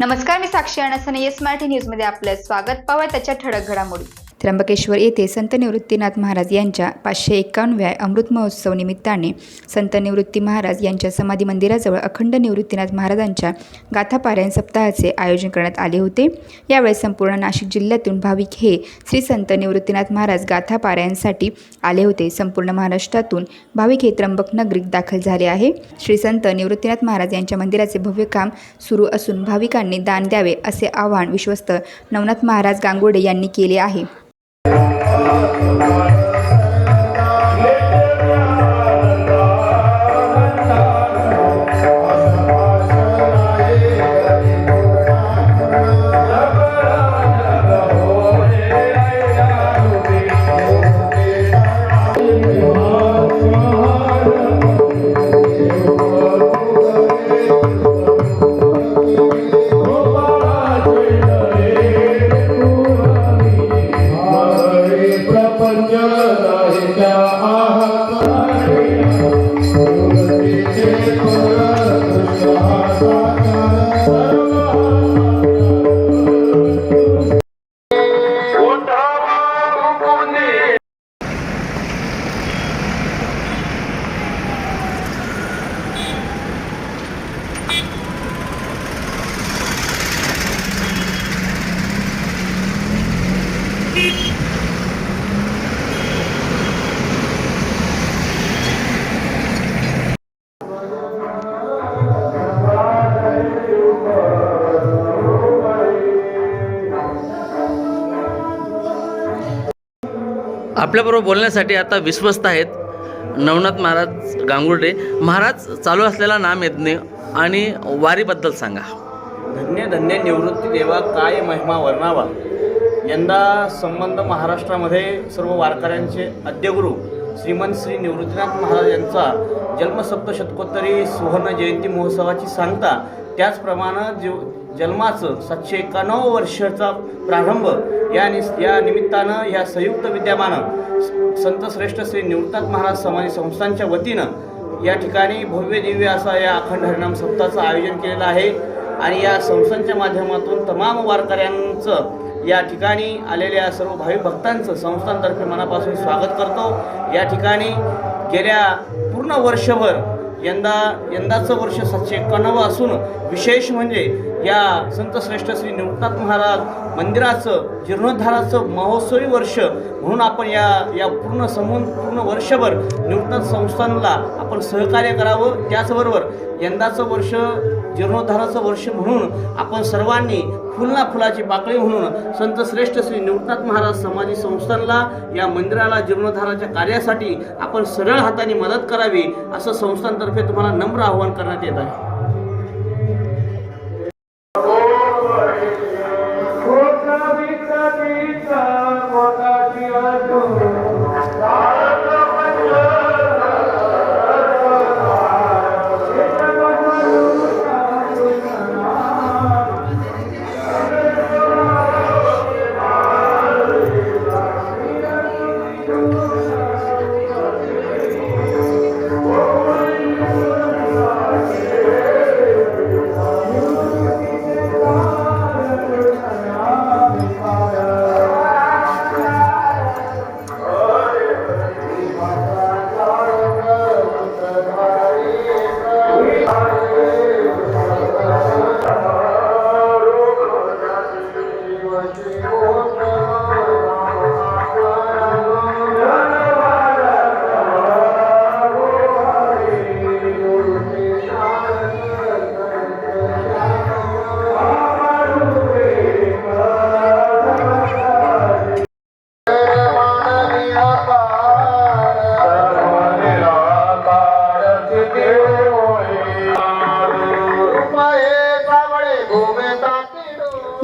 नमस्कार, मी साक्षी अणसने. येस मराठी न्यूजमध्ये आपलं स्वागत. पाहूया त्याच्या ठळक घडामोडी. त्र्यंबकेश्वर येथे संत निवृत्तीनाथ महाराज यांच्या 551व्या अमृत महोत्सव निमित्ताने संत निवृत्ती महाराज यांच्या समाधी मंदिराजवळ अखंड निवृत्तीनाथ महाराजांच्या गाथा पारायण सप्ताहाचे आयोजन करण्यात आले होते. यावेळी संपूर्ण नाशिक जिल्ह्यातून भाविक हे श्री संत निवृत्तीनाथ महाराज गाथा पारायणसाठी आले होते. संपूर्ण महाराष्ट्रातून भाविक हे त्र्यंबक नगरीत दाखल झाले आहे. श्री संत निवृत्तीनाथ महाराज यांच्या मंदिराचे भव्य काम सुरू असून भाविकांनी दान द्यावे असे आवाहन विश्वस्त नवनाथ महाराज गांगुर्डे यांनी केले आहे. आपल्याबरोबर बोलण्यासाठी आता विश्वस्त आहेत नवनाथ महाराज गांगुर्डे. महाराज, चालू असलेला नामयज्ञ आणि वारीबद्दल सांगा. धन्य धन्य निवृत्ती देवा, काय महिमा वर्णावा. यंदा संबंध महाराष्ट्रामध्ये सर्व वारकऱ्यांचे आद्यगुरू श्रीमंत श्री निवृत्तीनाथ महाराज यांचा जन्मसप्तशतकोत्तरी सुवर्ण जयंती महोत्सवाची सांगता, त्याचप्रमाणे जन्माचं 791 वर्षाचा प्रारंभ या निमित्तानं या संयुक्त विद्यमानं संत श्रेष्ठ श्री निवृत्तीनाथ महाराज समाधी संस्थांच्या वतीनं या ठिकाणी भव्य दिव्य असा या अखंड हरिनाम सप्ताहाचं आयोजन केलेलं आहे. आणि या संस्थांच्या माध्यमातून तमाम वारकऱ्यांचं या ठिकाणी आलेल्या सर्व भाविक भक्तांचं संस्थांतर्फे मनापासून स्वागत करतो. या ठिकाणी गेल्या पूर्ण वर्षभर यंदाचं वर्ष 791 असून विशेष म्हणजे या संत श्रेष्ठ श्री निवृत्तीनाथ महाराज मंदिराचं जीर्णोद्धाराचं महोत्सवी वर्ष म्हणून आपण या पूर्ण वर्षभर निवृत्तीनाथ संस्थानला आपण सहकार्य करावं. त्याचबरोबर यंदाचं वर्ष जीर्णोद्धाराचं वर्ष म्हणून आपण सर्वांनी फुलाची पाकळी म्हणून संत श्रेष्ठ श्री निवृत्तीनाथ महाराज समाधी संस्थानला या मंदिराला जीर्णोद्धाराच्या कार्यासाठी आपण सरळ हाताने मदत करावी असं संस्थांतर्फे तुम्हाला नम्र आवाहन करण्यात येत आहे.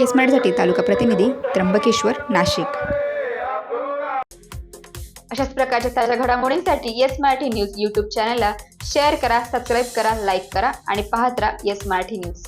येस मराठीसाठी तालुका प्रतिनिधी त्र्यंबकेश्वर, नाशिक. अशाच प्रकारच्या ताज्या घडामोडींसाठी येस मराठी न्यूज यूट्यूब चॅनलला शेअर करा, सबस्क्राईब करा, लाईक करा आणि पाहत राहा येस मराठी न्यूज.